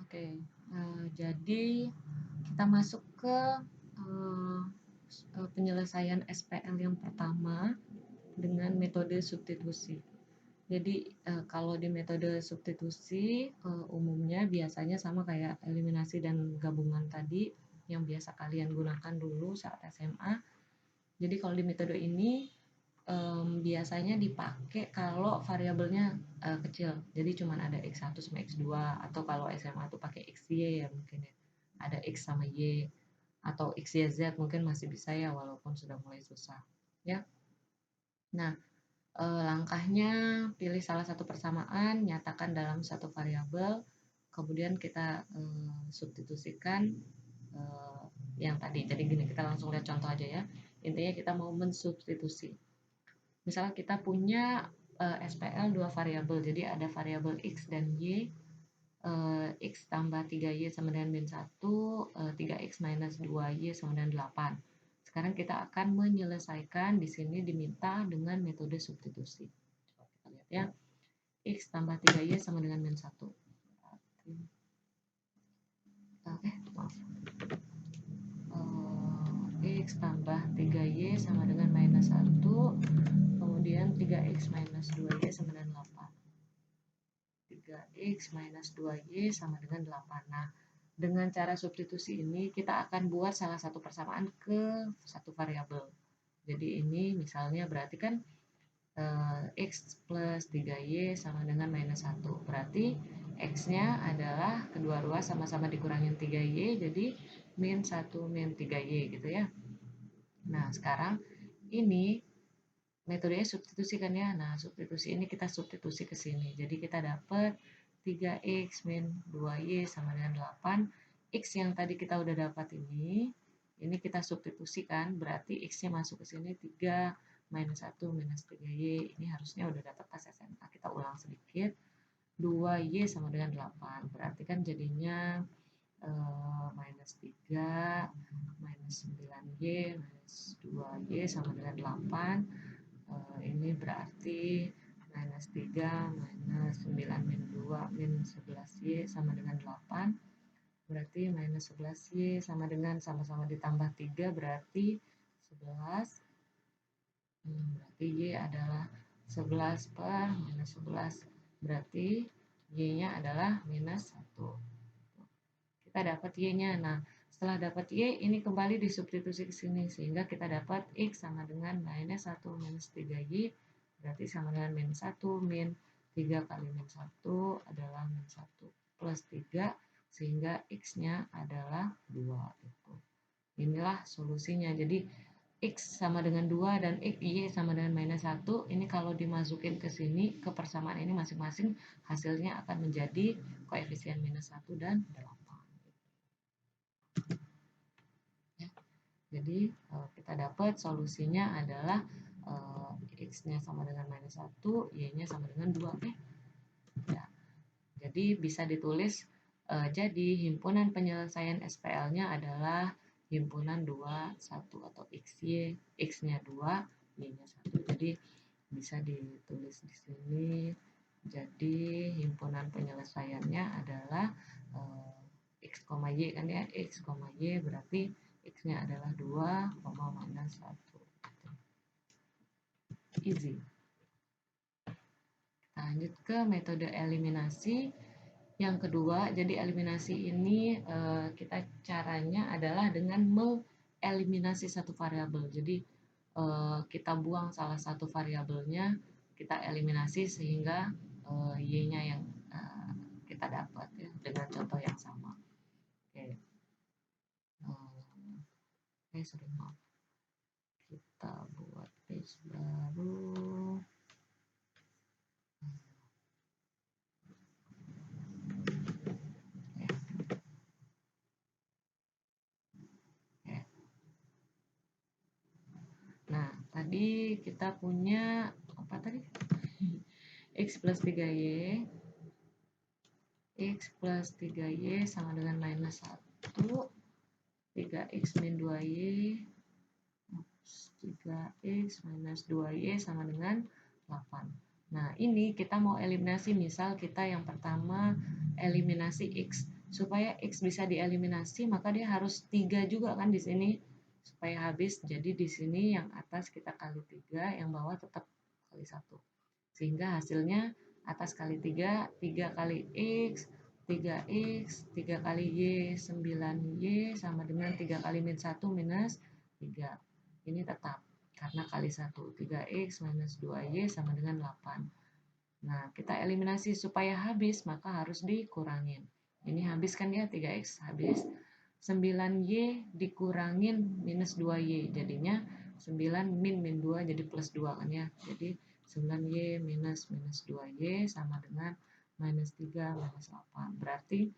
Oke. Jadi kita masuk ke eh, penyelesaian SPL yang pertama dengan metode substitusi. Jadi kalau di metode substitusi umumnya biasanya sama kayak eliminasi dan gabungan tadi yang biasa kalian gunakan dulu saat SMA. Jadi kalau di metode ini biasanya dipakai kalau variabelnya kecil. Jadi cuma ada X1 sama X2 atau kalau SMA tuh pakai XY ya mungkin ya. Ada X sama Y atau XYZ mungkin masih bisa ya walaupun sudah mulai susah. Ya. Nah, langkahnya pilih salah satu persamaan, nyatakan dalam satu variabel, kemudian kita substitusikan yang tadi. Jadi gini, kita langsung lihat contoh aja ya. Intinya kita mau mensubstitusi. Misalnya kita punya SPL dua variabel, jadi ada variabel X dan Y, X tambah 3Y sama dengan min 1, 3X minus 2Y sama dengan 8. Sekarang kita akan menyelesaikan, di sini diminta dengan metode substitusi. Coba kita lihat ya. X tambah 3Y sama dengan min 1. Maaf. X tambah 3Y sama dengan minus 1, kemudian 3X minus 2Y sama dengan 8. 3X minus 2Y sama dengan 8. Nah, dengan cara substitusi ini kita akan buat salah satu persamaan ke satu variabel. Jadi ini misalnya berarti kan X plus 3Y sama dengan minus 1. Berarti X-nya adalah kedua ruas sama-sama dikurangin 3Y, jadi min 1 min 3Y gitu ya. Nah, sekarang ini metodenya substitusi kan ya. Nah, substitusi ini kita substitusi ke sini. Jadi kita dapat 3X min 2Y sama dengan 8. X yang tadi kita udah dapat ini kita substitusikan, berarti X-nya masuk ke sini 3 minus 1 minus 3Y. Ini harusnya udah dapat pas SMA. Kita ulang sedikit. 2Y sama dengan 8. Berarti kan jadinya minus 3 minus 9Y minus 2Y sama dengan 8. Ini berarti minus 3 minus 9 min 2 min 11Y sama dengan 8. Berarti minus 11Y sama dengan sama-sama ditambah 3 berarti 11. Berarti Y adalah 11 per minus 11. Berarti Y-nya adalah minus 1. Kita dapat Y-nya. Nah, setelah dapat Y, ini kembali disubstitusi ke sini. Sehingga kita dapat X sama dengan minus 1 minus 3Y. Berarti sama dengan minus 1 min 3 kali min 1 adalah min 1 plus 3. Sehingga X-nya adalah 2. Gitu. Inilah solusinya. Jadi X sama dengan 2 dan Y sama dengan minus 1. Ini kalau dimasukin ke sini, ke persamaan ini masing-masing, hasilnya akan menjadi koefisien minus 1 dan 8. Ya. Jadi kita dapat solusinya adalah X-nya sama dengan minus 1, Y-nya sama dengan 2. Ya. Jadi bisa ditulis, jadi himpunan penyelesaian SPL-nya adalah himpunan 2, 1 atau XY, X-nya 2, Y-nya 1. Jadi bisa ditulis di sini. Jadi himpunan penyelesaiannya adalah X, Y kan ya. X, Y berarti X-nya adalah 2, minus 1. Easy. Kita lanjut ke metode eliminasi. Yang kedua, jadi eliminasi ini kita caranya adalah dengan mengeliminasi satu variabel. Jadi kita buang salah satu variabelnya, kita eliminasi sehingga Y-nya yang kita dapat ya, dengan contoh yang sama. Oke, sorry, maaf. Kita buat page baru. Nah, tadi kita punya apa tadi? X plus 3Y. X plus 3Y sama dengan minus 1. 3X min 2Y. 3X minus 2Y sama dengan 8. Nah, ini kita mau eliminasi, misal kita yang pertama eliminasi X. Supaya X bisa dieliminasi, maka dia harus 3 juga kan di sini supaya habis. Jadi di sini yang atas kita kali 3, yang bawah tetap kali 1. Sehingga hasilnya atas kali 3, 3 kali X, 3X, 3 kali Y, 9Y sama dengan 3 kali min 1 minus 3. Ini tetap karena kali 1, 3X minus 2Y sama dengan 8. Nah, kita eliminasi supaya habis, maka harus dikurangin. Ini habis kan ya, 3X habis. 9Y dikurangin minus 2Y. Jadinya 9 min 2 jadi plus 2 kan ya. Jadi 9Y minus 2Y sama dengan minus 3 minus 8. Berarti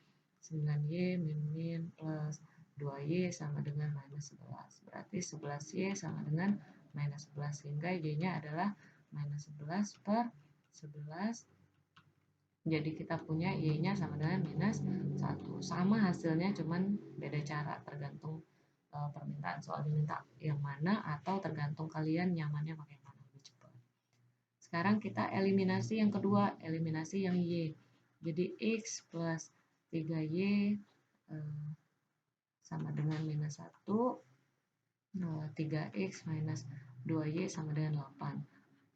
9Y min plus 2Y sama dengan minus 11. Berarti 11Y sama dengan minus 11. Sehingga Y-nya adalah minus 11 per 11. Jadi kita punya Y-nya sama dengan minus 1. Sama hasilnya, cuman beda cara, tergantung permintaan soal diminta yang mana, atau tergantung kalian nyamannya pakai yang mana lebih cepat. Sekarang kita eliminasi yang kedua, eliminasi yang Y. Jadi X plus 3Y sama dengan minus 1, 3X minus 2Y sama dengan 8.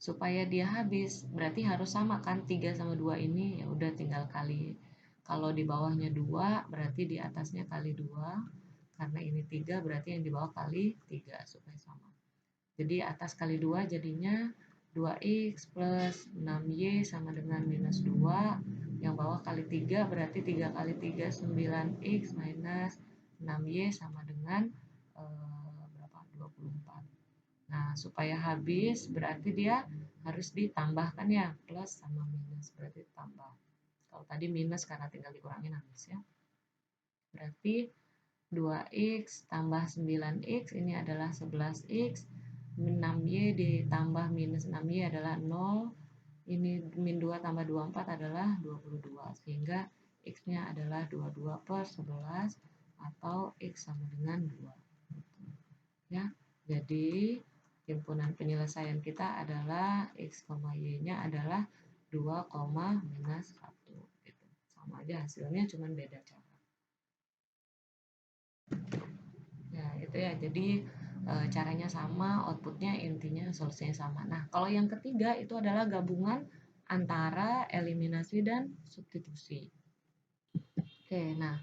Supaya dia habis berarti harus sama kan, 3 sama 2 ini ya udah tinggal kali. Kalau di bawahnya 2 berarti di atasnya kali 2, karena ini 3 berarti yang di bawah kali 3 supaya sama. Jadi atas kali 2 jadinya 2X plus 6Y sama dengan minus 2, yang bawah kali 3 berarti 3 kali 3 9X minus 6Y sama dengan berapa, 24. Nah, supaya habis berarti dia harus ditambahkan ya, plus sama minus berarti tambah. Kalau tadi minus karena tinggal dikurangin habis ya. Berarti 2X tambah 9X ini adalah 11X, 6Y ditambah minus 6Y adalah 0, ini min 2 tambah 24 adalah 22, sehingga X-nya adalah 22 per 11 atau X sama dengan 2. Ya, jadi himpunan penyelesaian kita adalah X, Y-nya adalah 2, minus 1 gitu. Sama aja hasilnya, cuman beda cara. Ya, itu ya. Jadi caranya sama, outputnya intinya solusinya sama. Nah, kalau yang ketiga itu adalah gabungan antara eliminasi dan substitusi. Oke, nah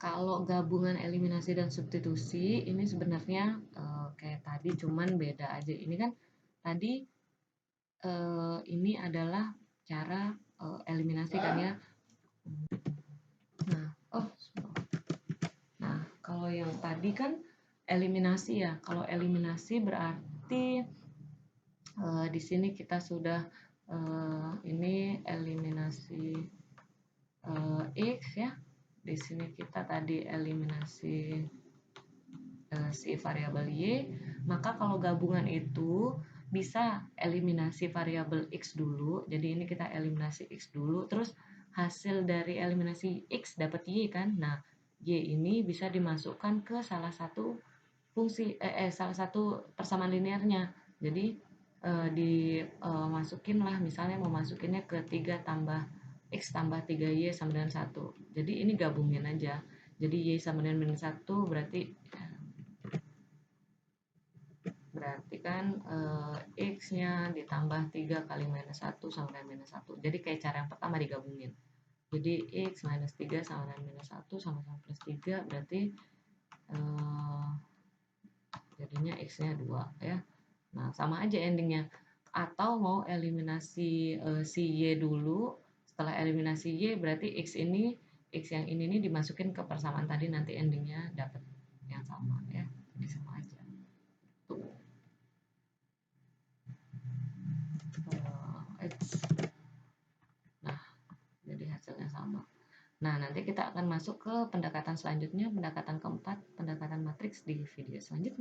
kalau gabungan eliminasi dan substitusi ini sebenarnya kayak tadi, cuman beda aja. Ini kan tadi ini adalah cara eliminasi kan ya. Nah, kalau yang tadi kan eliminasi ya. Kalau eliminasi berarti di sini kita sudah ini eliminasi X ya. Di sini kita tadi eliminasi si variabel Y, maka kalau gabungan itu bisa eliminasi variabel X dulu. Jadi ini kita eliminasi X dulu, terus hasil dari eliminasi X dapat Y kan. Nah, Y ini bisa dimasukkan ke salah satu fungsi salah satu persamaan linearnya. Jadi dimasukin lah, misalnya mau masukinnya ke 3 tambah X tambah 3Y sama dengan 1. Jadi ini gabungin aja. Jadi Y sama dengan minus 1 berarti kan X-nya ditambah 3 kali minus 1 sama dengan minus 1. Jadi kayak cara yang pertama digabungin. Jadi X minus 3 sama dengan minus 1 sama-sama plus 3 berarti jadinya X-nya 2 ya. Nah, sama aja endingnya. Atau mau eliminasi si Y dulu. Setelah eliminasi Y berarti X yang ini dimasukin ke persamaan tadi, nanti endingnya dapat yang sama ya. Jadi sama aja. Tuh. X. Nah, jadi hasilnya sama. Nah, nanti kita akan masuk ke pendekatan selanjutnya, pendekatan keempat, pendekatan matriks di video selanjutnya.